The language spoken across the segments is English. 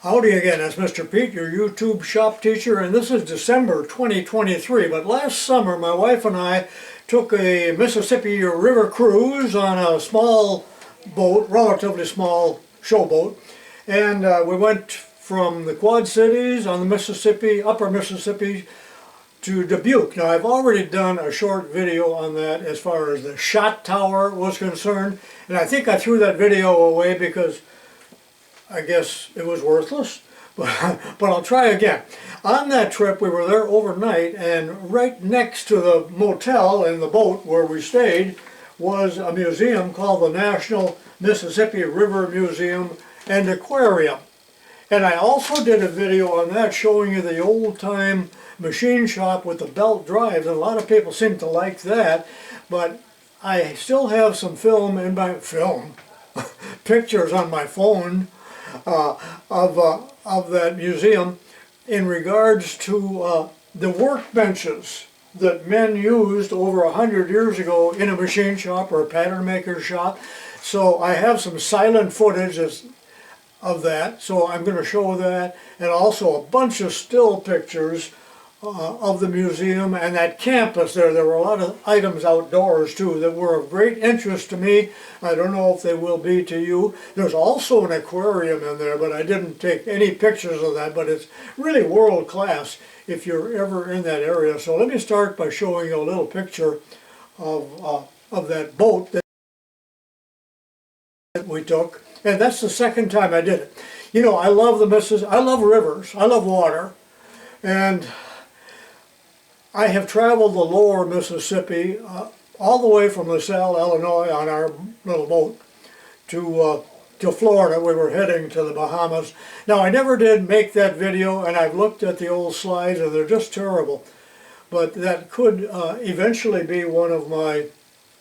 Howdy again, it's Mr. Pete, your YouTube shop teacher, and this is December 2023. But last summer, my wife and I took a Mississippi River cruise on a small boat, relatively small showboat, and we went from the Quad Cities on the Mississippi, upper Mississippi, to Dubuque. Now, I've already done a short video on that as far as the shot tower was concerned, and I think I threw that video away because I guess it was worthless, but I'll try again. On that trip, we were there overnight, and right next to the motel and the boat where we stayed was a museum called the National Mississippi River Museum and Aquarium. And I also did a video on that showing you the old-time machine shop with the belt drives, and a lot of people seem to like that, but I still have some pictures on my phone of that museum in regards to the workbenches that men used over 100 years ago in a machine shop or a pattern maker's shop. So I have some silent footage of that, so I'm going to show that, and also a bunch of still pictures of the museum and that campus there. There were a lot of items outdoors too that were of great interest to me. I don't know if they will be to you. There's also an aquarium in there, but I didn't take any pictures of that, but it's really world class if you're ever in that area. So let me start by showing you a little picture of that boat that we took, and that's the second time I did it. You know, I love I love rivers, I love water, and I have traveled the lower Mississippi all the way from LaSalle, Illinois on our little boat to Florida. We were heading to the Bahamas. Now, I never did make that video, and I've looked at the old slides and they're just terrible. But that could eventually be one of my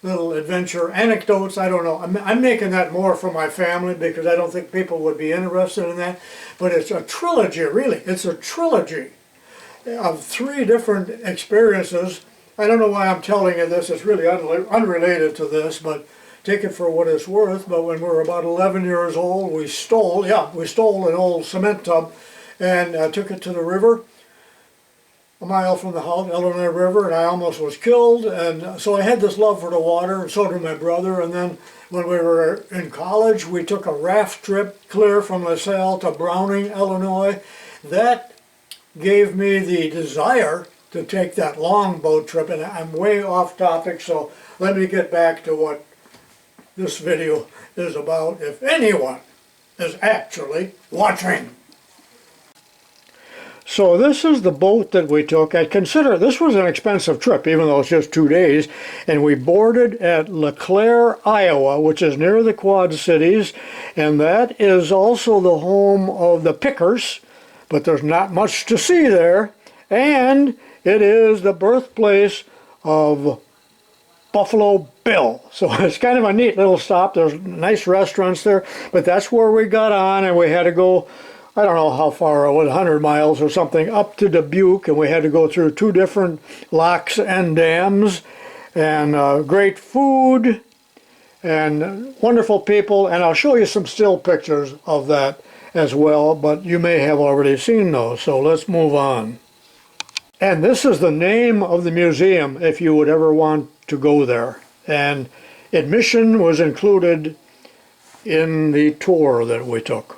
little adventure anecdotes. I don't know. I'm making that more for my family because I don't think people would be interested in that. But it's a trilogy, really. It's a trilogy of 3 different experiences. I don't know why I'm telling you this. It's really unrelated to this, but take it for what it's worth. But when we were about 11 years old, we stole an old cement tub and took it to the river, a mile from the house, Illinois River, and I almost was killed. And so I had this love for the water, and so did my brother. And then when we were in college, we took a raft trip clear from LaSalle to Browning, Illinois. That gave me the desire to take that long boat trip, and I'm way off topic, so let me get back to what this video is about, if anyone is actually watching. So this is the boat that we took. I consider this was an expensive trip, even though it's just 2 days, and we boarded at LeClaire, Iowa, which is near the Quad Cities, and that is also the home of the Pickers, but there's not much to see there, and it is the birthplace of Buffalo Bill. So it's kind of a neat little stop. There's nice restaurants there, but that's where we got on, and we had to go, I don't know how far it was, 100 miles or something, up to Dubuque, and we had to go through 2 different locks and dams, and great food, and wonderful people, and I'll show you some still pictures of that as well, but you may have already seen those, so let's move on. And this is the name of the museum if you would ever want to go there, and admission was included in the tour that we took.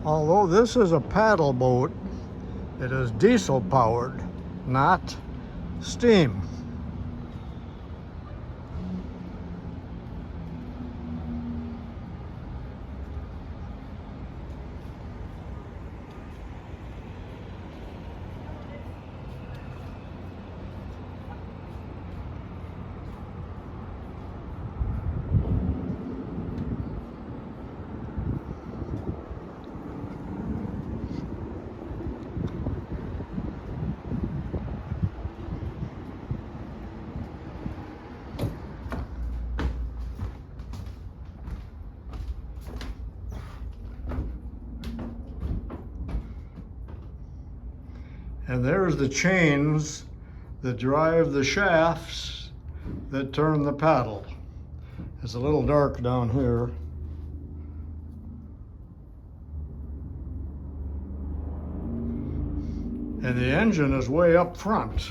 Although this is a paddle boat, it is diesel powered, not steam. And there's the chains that drive the shafts that turn the paddle. It's a little dark down here. And the engine is way up front.